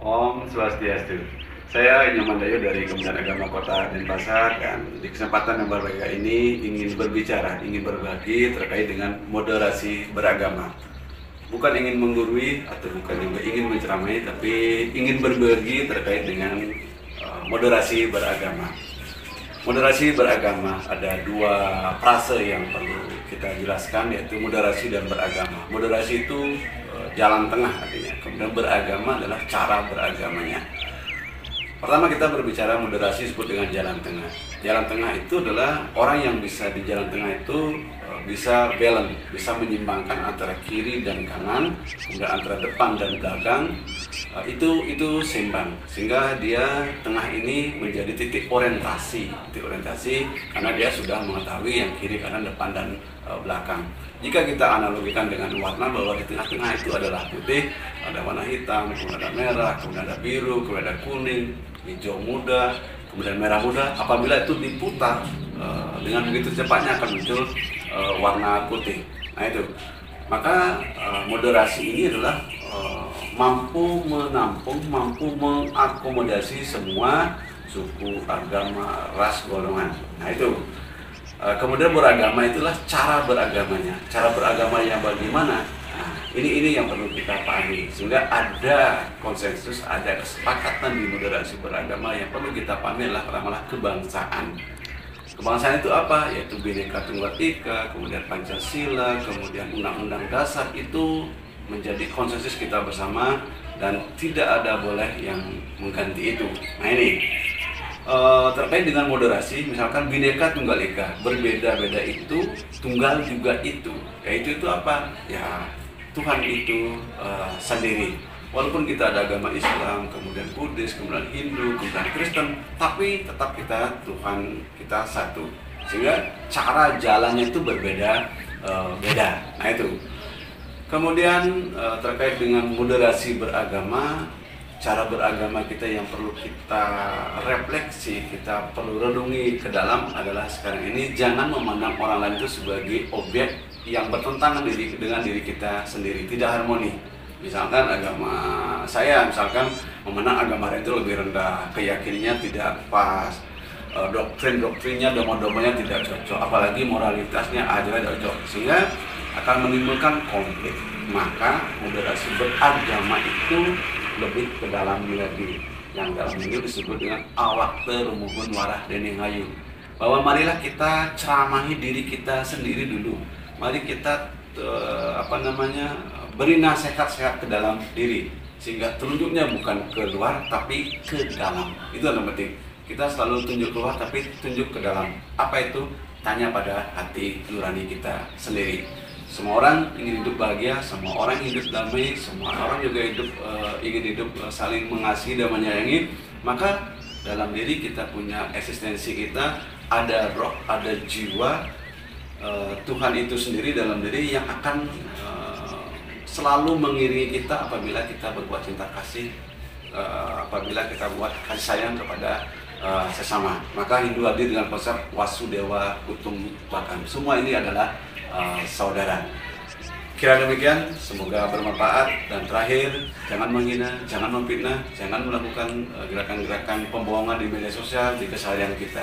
Om Swastiastu. Saya Nyoman Dayo dari Kementerian Agama Kota Denpasar, dan di kesempatan yang berbahagia ini ingin berbicara, ingin berbagi terkait dengan moderasi beragama. Bukan ingin menggurui atau bukan juga ingin menceramai, tapi ingin berbagi terkait dengan moderasi beragama. Moderasi beragama ada dua frase yang perlu kita jelaskan, yaitu moderasi dan beragama. Moderasi itu jalan tengah artinya, kemudian beragama adalah cara beragamanya. Pertama kita berbicara moderasi disebut dengan jalan tengah. Jalan tengah itu adalah orang yang bisa di jalan tengah itu bisa balance, bisa menyimbangkan antara kiri dan kanan, kemudian antara depan dan belakang, itu seimbang, sehingga dia tengah ini menjadi titik orientasi karena dia sudah mengetahui yang kiri, kanan, depan dan belakang. Jika kita analogikan dengan warna, bahwa di tengah-tengah itu adalah putih, ada warna hitam, kemudian ada merah, kemudian ada biru, kemudian ada kuning, hijau muda, kemudian merah muda. Apabila itu diputar dengan begitu cepatnya akan muncul warna putih. Nah itu, maka moderasi ini adalah mampu menampung, mampu mengakomodasi semua suku, agama, ras, golongan. Nah itu. Kemudian beragama itulah cara beragamanya. Cara beragama yang bagaimana? Nah, ini yang perlu kita pahami, sehingga ada konsensus, ada kesepakatan di moderasi beragama. Yang perlu kita pahami adalah pertama kebangsaan. Kebangsaan itu apa? Yaitu Bhinneka Tunggal Ika, kemudian Pancasila, kemudian Undang-Undang Dasar, itu menjadi konsensus kita bersama dan tidak ada boleh yang mengganti itu. Nah ini terkait dengan moderasi, misalkan Bhinneka Tunggal Ika, berbeda-beda itu, tunggal juga itu. Yaitu itu apa? Ya Tuhan itu sendiri. Walaupun kita ada agama Islam, kemudian Buddhis, kemudian Hindu, kemudian Kristen, tapi tetap Tuhan kita satu. Sehingga cara jalannya itu berbeda, beda. Nah itu. Kemudian terkait dengan moderasi beragama, cara beragama kita yang perlu kita refleksi, kita perlu renungi ke dalam adalah sekarang ini jangan memandang orang lain itu sebagai objek yang bertentangan dengan diri kita sendiri, tidak harmoni. Misalkan agama saya, misalkan memandang agama lain itu lebih rendah, keyakinannya tidak pas, doktrinnya, dogma-dogmanya tidak cocok, apalagi moralitasnya aja tidak cocok, sehingga akan menimbulkan konflik. Maka moderasi beragama itu lebih ke dalam lagi, yang dalam ini disebut dengan awak terumuhun warah dening hayu, bahwa marilah kita ceramahi diri kita sendiri dulu. Mari kita beri nasihat-nasihat ke dalam diri, sehingga tunjuknya bukan ke luar tapi ke dalam. Itu yang penting. Kita selalu tunjuk keluar tapi tunjuk ke dalam. Apa itu? Tanya pada hati nurani kita sendiri. Semua orang ingin hidup bahagia, semua orang hidup damai, semua orang juga ingin hidup saling mengasihi dan menyayangi. Maka dalam diri kita punya eksistensi kita, ada roh, ada jiwa, Tuhan itu sendiri dalam diri yang akan selalu mengiringi kita apabila kita berbuat cinta kasih, apabila kita buat kasih sayang kepada sesama. Maka Hindu hadir dengan konsep Wasudewa Kutumbakam. Semua ini adalah saudara. Kira demikian, semoga bermanfaat. Dan terakhir, jangan menghina, jangan memfitnah, jangan melakukan gerakan-gerakan pembohongan di media sosial di keseharian kita.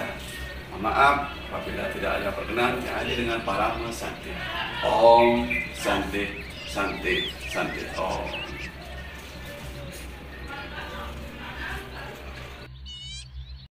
Mohon maaf apabila tidak ada perkenan, hanya dengan para santi. Om Santi Santi Santi Om.